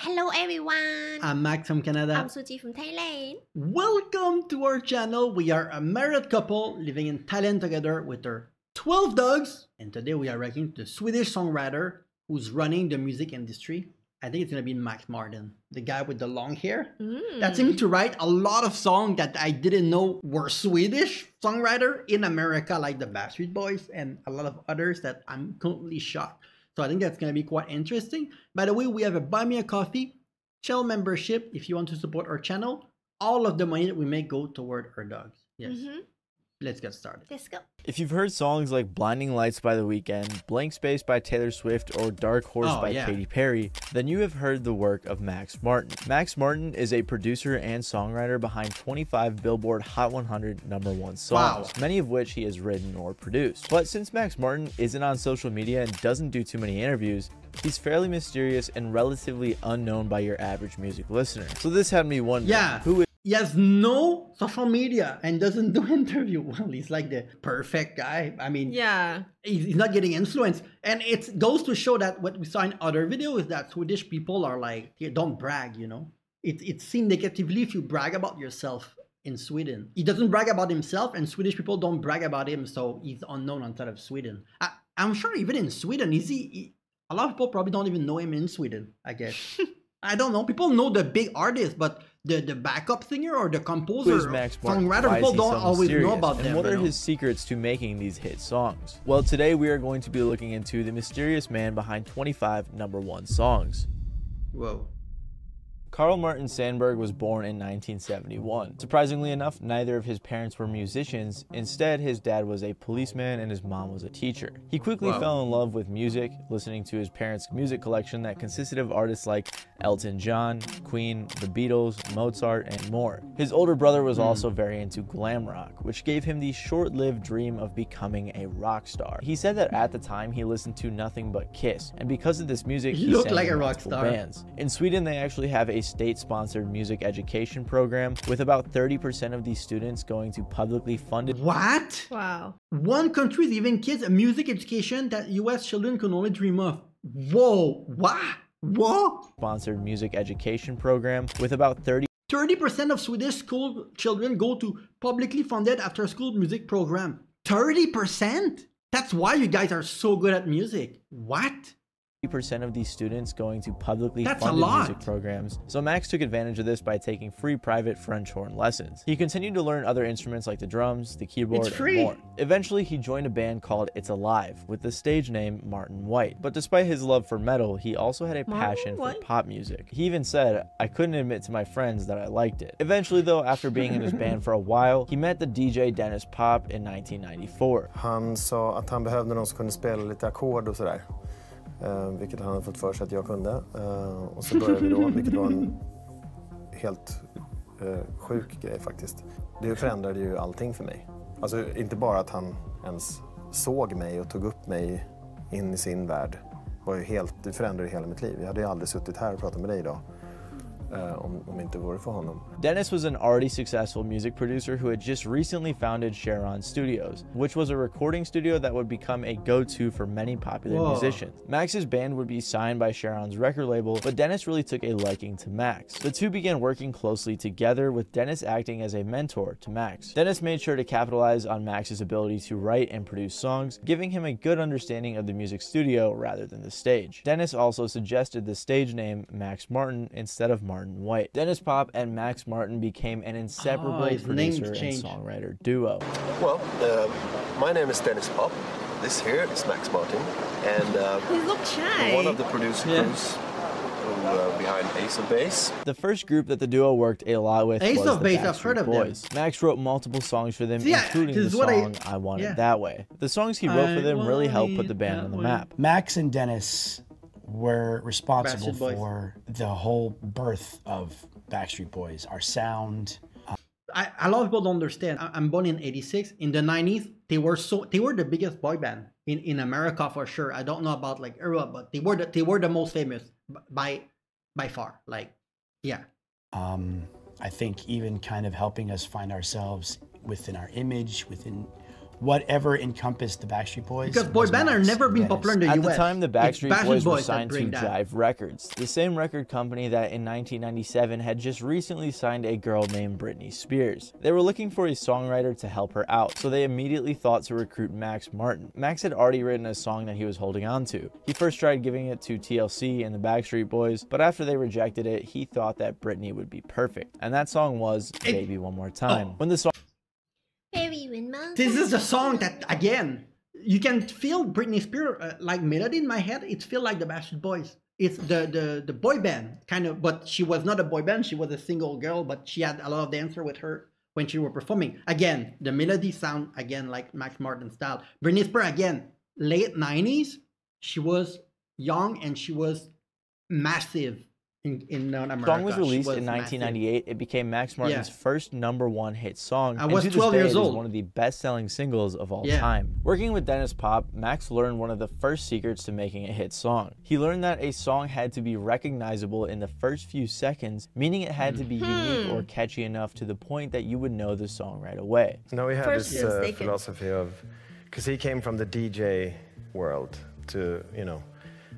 Hello everyone! I'm Max from Canada. I'm Sujaree from Thailand. Welcome to our channel. We are a married couple living in Thailand together with our 12 dogs. And today we are reacting to the Swedish songwriter who's running the music industry. I think it's going to be Max Martin, the guy with the long hair. That seemed to write a lot of songs that I didn't know were Swedish songwriter in America, like the Backstreet Boys and a lot of others that I'm completely shocked. So I think that's going to be quite interesting. By the way, we have a Buy Me a Coffee channel membership if you want to support our channel. All of the money that we make go toward our dogs. Yes. Let's get started. Let's go. If you've heard songs like Blinding Lights by The Weeknd, Blank Space by Taylor Swift, or Dark Horse by Katy Perry, then you have heard the work of Max Martin. Max Martin is a producer and songwriter behind 25 Billboard Hot 100 #1 songs, many of which he has written or produced. But since Max Martin isn't on social media and doesn't do too many interviews, he's fairly mysterious and relatively unknown by your average music listener. So this had me wondering, who is he has no social media and doesn't do interview. Well, he's like the perfect guy. I mean, he's not getting influenced. And it goes to show that what we saw in other videos is that Swedish people are like, don't brag, you know. It's seen negatively if you brag about yourself in Sweden. He doesn't brag about himself and Swedish people don't brag about him, so he's unknown outside of Sweden. I'm sure even in Sweden, a lot of people probably don't even know him in Sweden, I guess. I don't know. People know the big artist, but the backup singer or the composer, songwriter, people don't always know about them. And what are his secrets to making these hit songs? Well, today we are going to be looking into the mysterious man behind 25 #1 songs. Whoa. Carl Martin Sandberg was born in 1971. Surprisingly enough, neither of his parents were musicians. Instead, his dad was a policeman and his mom was a teacher. He quickly fell in love with music, listening to his parents' music collection that consisted of artists like Elton John, Queen, the Beatles, Mozart, and more. His older brother was also very into glam rock, which gave him the short-lived dream of becoming a rock star. He said that at the time he listened to nothing but Kiss, and because of this music, he looked sang like in a rock multiple star. bands. In Sweden, they actually have a state-sponsored music education program with about 30% of these students going to publicly funded. What? Wow. One country is giving kids a music education that US children can only dream of. Whoa. What? Whoa. Sponsored music education program with about 30% of Swedish school children go to publicly funded after-school music program. 30%? That's why you guys are so good at music. What? % of these students going to publicly funded music programs, so Max took advantage of this by taking free private French horn lessons. He continued to learn other instruments like the drums, the keyboard, and more. Eventually, he joined a band called It's Alive with the stage name Martin White. But despite his love for metal, he also had a passion for pop music. He even said, "I couldn't admit to my friends that I liked it." Eventually though, after being in his band for a while, he met the DJ Dennis Pop in 1994. Han sa att han behövde någon som kunde spela lite ackord och sådär. Vilket han hade fått för sig att jag kunde. Och så började vi då, vilket var en helt sjuk grej faktiskt. Det förändrade ju allting för mig. Alltså inte bara att han ens såg mig och tog upp mig in i sin värld. Det förändrade hela mitt liv. Jag hade ju aldrig suttit här och pratat med dig idag. Om inte vore för honom. Dennis was an already successful music producer who had just recently founded Sharon Studios, which was a recording studio that would become a go-to for many popular musicians. Max's band would be signed by Sharon's record label, but Dennis really took a liking to Max. The two began working closely together, with Dennis acting as a mentor to Max. Dennis made sure to capitalize on Max's ability to write and produce songs, giving him a good understanding of the music studio rather than the stage. Dennis also suggested the stage name Max Martin instead of Martin White. Dennis Pop and Max Martin became an inseparable producer and songwriter duo. Well, my name is Dennis Pop. This here is Max Martin, and one of the producer crews behind Ace of Base. The first group that the duo worked a lot with was the Backstreet Boys. Them. Max wrote multiple songs for them, including the song I Want It That Way. The songs he wrote for them really helped put the band on the map. Max and Dennis were responsible for the whole birth of Backstreet Boys, our sound. A lot of people don't understand. I'm born in '86. In the '90s, they were the biggest boy band in America for sure. I don't know about like Europe, but they were the most famous by far. Like, yeah. I think even kind of helping us find ourselves within our image, within whatever encompassed the Backstreet Boys. Because boy bands are never been popular in the US. At the time, the Backstreet Boys were signed to that. Jive Records, the same record company that in 1997 had just recently signed a girl named Britney Spears. They were looking for a songwriter to help her out, so they immediately thought to recruit Max Martin. Max had already written a song that he was holding on to. He first tried giving it to TLC and the Backstreet Boys, but after they rejected it, he thought that Britney would be perfect. And that song was Baby One More Time. When the song This is a song that, again, you can feel Britney Spears like melody in my head. It feels like the Backstreet Boys. It's the boy band kind of, but she was not a boy band. She was a single girl, but she had a lot of dancer with her when she were performing. Again, the melody sound again like Max Martin style. Britney Spears again, late 90s. She was young and she was massive. In North America. The song was released in 1998. Massive. It became Max Martin's first #1 hit song. I was and to 12 this day, years it is old. one of the best-selling singles of all time. Working with Dennis Pop, Max learned one of the first secrets to making a hit song. He learned that a song had to be recognizable in the first few seconds, meaning it had to be unique or catchy enough to the point that you would know the song right away. No, he had this philosophy of, because he came from the DJ world to, you know,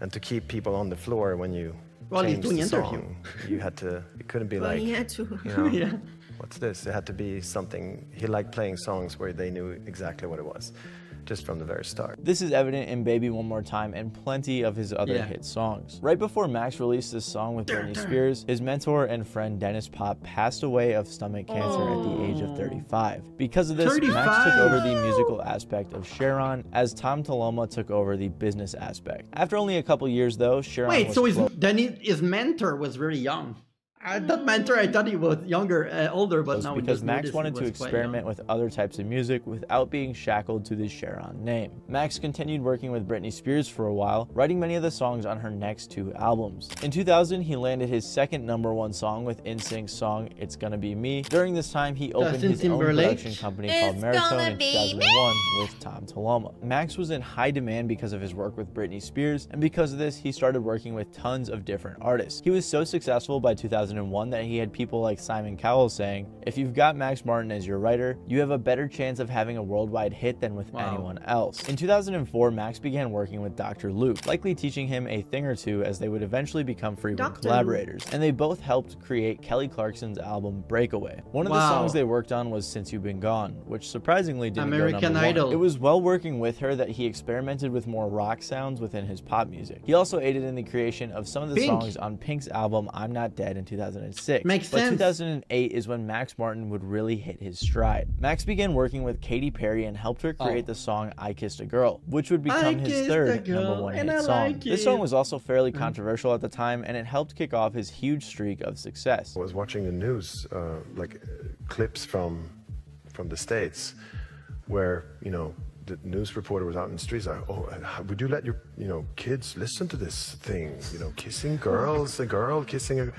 and to keep people on the floor when you he's doing interview. You had to, it couldn't be like, he had to. you know, what's this? It had to be something, he liked playing songs where they knew exactly what it was, just from the very start. This is evident in Baby One More Time and plenty of his other hit songs. Right before Max released this song with Britney Spears, his mentor and friend Dennis Pop passed away of stomach cancer at the age of 35. Because of this, 35. Max took over the musical aspect of Sharon, as Tom Toloma took over the business aspect. After only a couple years though, Sharon was so his mentor was very young. I thought he was younger, older, but now because Max wanted to experiment with other types of music without being shackled to the Sharon name. Max continued working with Britney Spears for a while, writing many of the songs on her next 2 albums. In 2000, he landed his second #1 song with NSYNC's song It's Gonna Be Me. During this time, he opened his own production company called Maratone in 2001 with Tom Toloma. Max was in high demand because of his work with Britney Spears, and because of this, he started working with tons of different artists. He was so successful by 2001 that he had people like Simon Cowell saying, if you've got Max Martin as your writer, you have a better chance of having a worldwide hit than with anyone else. In 2004, Max began working with Dr. Luke, likely teaching him a thing or two as they would eventually become frequent collaborators. And they both helped create Kelly Clarkson's album Breakaway. One of the songs they worked on was Since You've Been Gone, which surprisingly didn't go American #1. Idol. It was while working with her that he experimented with more rock sounds within his pop music. He also aided in the creation of some of the songs on Pink's album I'm Not Dead in 2006. Makes but sense. 2008 is when Max Martin would really hit his stride. Max began working with Katy Perry and helped her create the song I Kissed a Girl, which would become his third #1 hit song. This song was also fairly controversial at the time, and it helped kick off his huge streak of success. I was watching the news, clips from the States, where, you know, the news reporter was out in the streets like, oh, would you let your, you know, kids listen to this thing? You know, kissing girls, a girl kissing a...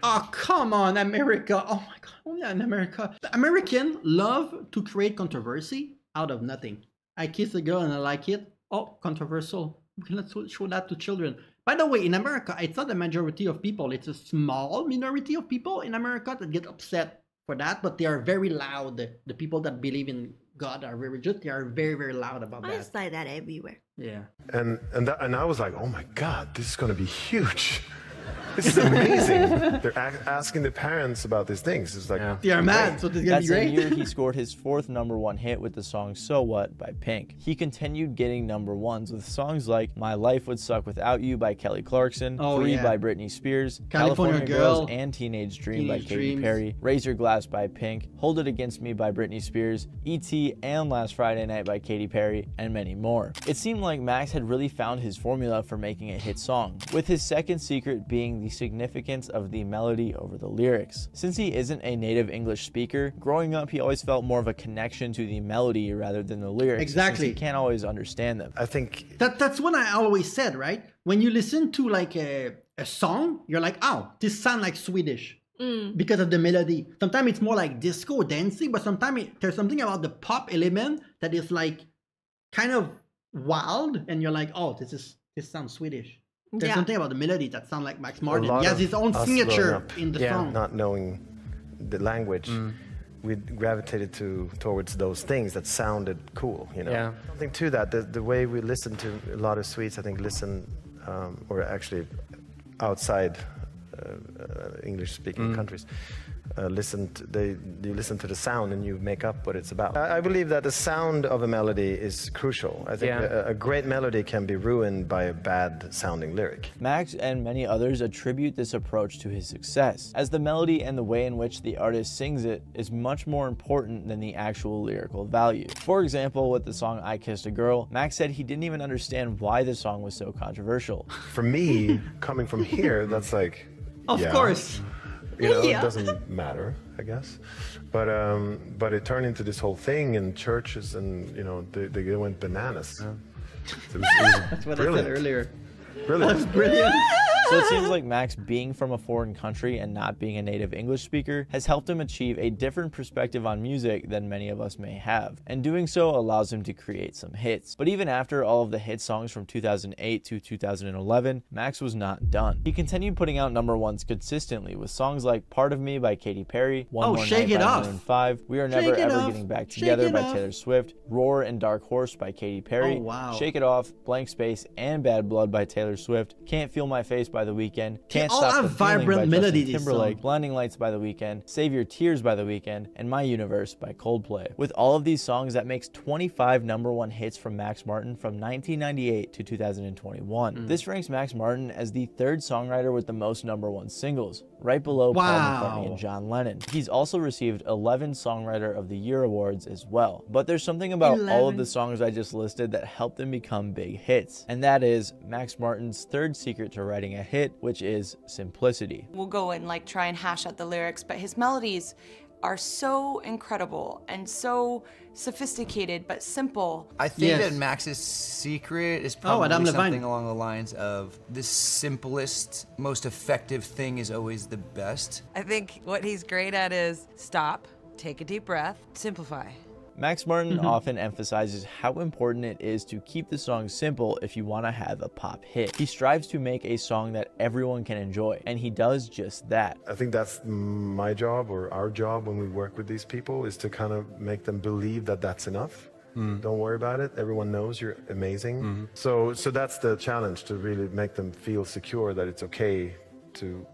Oh, come on, America. Oh my God, only in America. The Americans love to create controversy out of nothing. I kiss a girl and I like it. Oh, controversial. We cannot show that to children. By the way, in America, it's not the majority of people. It's a small minority of people in America that get upset for that, but they are very loud. The people that believe in God are very religious. They are very, very loud about that. It's like that everywhere. Yeah. And I was like, oh my God, this is going to be huge. This is amazing. They're asking the parents about these things. It's like, they are mad, so this is going to be great. That same year, he scored his 4th #1 hit with the song So What by Pink. He continued getting #1s with songs like My Life Would Suck Without You by Kelly Clarkson, Free by Britney Spears, California Girls and Teenage Dream by Katy Perry, Raise Your Glass by Pink, Hold It Against Me by Britney Spears, E.T. and Last Friday Night by Katy Perry, and many more. It seemed like Max had really found his formula for making a hit song, with his second secret being the significance of the melody over the lyrics. Since he isn't a native English speaker, growing up he always felt more of a connection to the melody rather than the lyrics. Exactly. Since he can't always understand them. I think that's what I always said, right? When you listen to like a song, you're like, oh, this sounds like Swedish. Because of the melody. Sometimes it's more like disco dancing, but sometimes there's something about the pop element that is like kind of wild, and you're like, oh, this sounds Swedish. There's something about the melody that sounds like Max Martin. He has his own signature in the song. Not knowing the language, we gravitated towards those things that sounded cool, you know. Yeah. Something to that. The way we listen to a lot of Swedes, I think, or actually outside English-speaking countries, you listen to the sound and you make up what it's about. I believe that the sound of a melody is crucial. I think a great melody can be ruined by a bad sounding lyric. Max and many others attribute this approach to his success, as the melody and the way in which the artist sings it is much more important than the actual lyrical value. For example, with the song I Kissed a Girl, Max said he didn't even understand why the song was so controversial. For me, coming from here, that's like, of course. You know, it doesn't matter, I guess. But it turned into this whole thing in churches, and you know, they went bananas. It was That's what brilliant. I said earlier. Brilliant. That's brilliant. So it seems like Max being from a foreign country and not being a native English speaker has helped him achieve a different perspective on music than many of us may have. And doing so allows him to create some hits. But even after all of the hit songs from 2008 to 2011, Max was not done. He continued putting out #1s consistently with songs like Part of Me by Katy Perry, One More Shake Night It by Off. Maroon 5, We Are Never Ever Getting Back Together by Taylor Swift, Roar and Dark Horse by Katy Perry, Shake It Off, Blank Space, and Bad Blood by Taylor Swift, Can't Feel My Face by The Weeknd, Can't Stop the Feeling by Justin Timberlake, Blinding Lights by The Weeknd, Save Your Tears by The Weeknd, and My Universe by Coldplay. With all of these songs, that makes 25 #1 hits from Max Martin from 1998 to 2021. This ranks Max Martin as the third songwriter with the most #1 singles, right below Paul McCartney and John Lennon. He's also received 11 Songwriter of the Year awards as well. But there's something about all of the songs I just listed that helped them become big hits, and that is Max Martin's third secret to writing a hit, which is simplicity. We'll go and like try and hash out the lyrics, but his melodies are so incredible and so sophisticated but simple. I think that Max's secret is probably something along the lines of the simplest, most effective thing is always the best. I think what he's great at is stop, take a deep breath, simplify. Max Martin often emphasizes how important it is to keep the song simple if you want to have a pop hit. He strives to make a song that everyone can enjoy, and he does just that. I think that's my job, or our job when we work with these people, is to kind of make them believe that that's enough. Don't worry about it. Everyone knows you're amazing. So that's the challenge, to really make them feel secure that it's okay to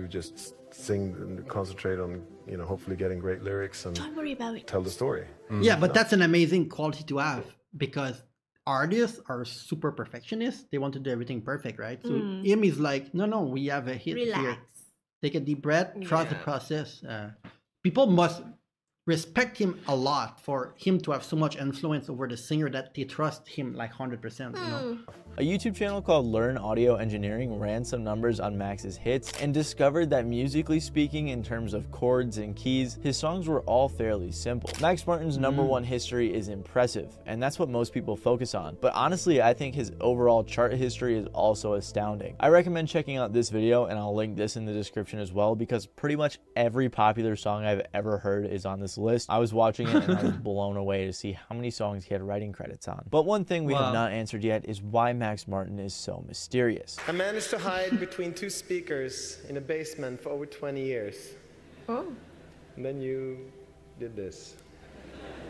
just sing and concentrate on, you know, hopefully getting great lyrics and don't worry about it. Tell the story. Yeah, but that's an amazing quality to have, because artists are super perfectionists. They want to do everything perfect, right? So him is like, no, we have a hit here. Take a deep breath, trust the process. People must respect him a lot for him to have so much influence over the singer that they trust him like 100%, you know? A YouTube channel called Learn Audio Engineering ran some numbers on Max's hits and discovered that musically speaking, in terms of chords and keys, his songs were all fairly simple. Max Martin's #1 history is impressive, and that's what most people focus on. But honestly, I think his overall chart history is also astounding. I recommend checking out this video, and I'll link this in the description as well, because pretty much every popular song I've ever heard is on this list. I was watching it and I was blown away to see how many songs he had writing credits on. But one thing we have not answered yet is why Max Martin is so mysterious. I managed to hide between 2 speakers in a basement for over 20 years. Oh. And then you did this.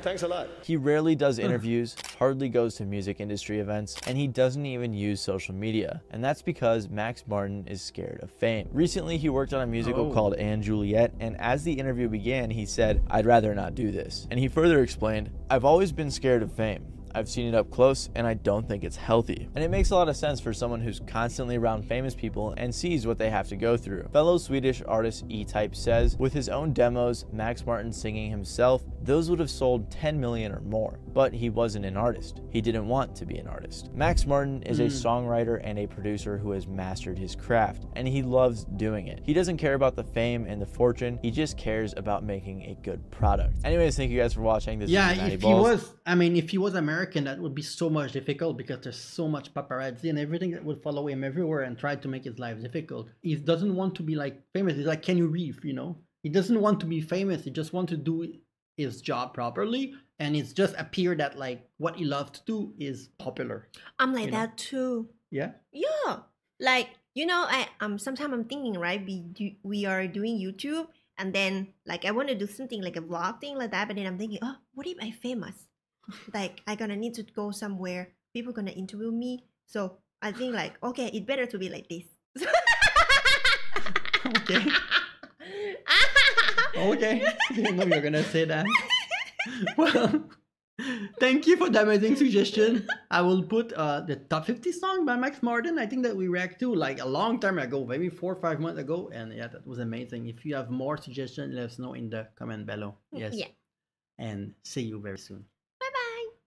Thanks a lot. He rarely does interviews, hardly goes to music industry events, and he doesn't even use social media. And that's because Max Martin is scared of fame. Recently, he worked on a musical called Anne Juliet, and as the interview began, he said, "I'd rather not do this." And he further explained, "I've always been scared of fame. I've seen it up close, and I don't think it's healthy." And it makes a lot of sense for someone who's constantly around famous people and sees what they have to go through. Fellow Swedish artist E-Type says, with his own demos, Max Martin singing himself, those would have sold 10 million or more. But he wasn't an artist. He didn't want to be an artist. Max Martin is a songwriter and a producer who has mastered his craft, and he loves doing it. He doesn't care about the fame and the fortune, he just cares about making a good product. Anyways, thank you guys for watching. This is Matty Balls. If he was American, that would be so much difficult, because there's so much paparazzi and everything that would follow him everywhere and try to make his life difficult. He doesn't want to be like famous. He's like Kenny Reeve, you know? He doesn't want to be famous. He just wants to do his job properly, and it's just appear that like what he loves to do is popular. I'm like that too. Yeah? Yeah. Like, you know, sometimes I'm thinking, right? We are doing YouTube, And then like I want to do something like a vlog thing like that, but then I'm thinking, oh, what if I'm famous? Like I gonna need to go somewhere, people gonna interview me. So I think like, okay, it better to be like this. Okay. Okay. I didn't know you were gonna say that. Well, thank you for the amazing suggestion. I will put the top 50 song by Max Martin. I think that we reacted to like a long time ago, maybe 4 or 5 months ago. And yeah, that was amazing. If you have more suggestions, let us know in the comment below. Yes. Yeah. And see you very soon.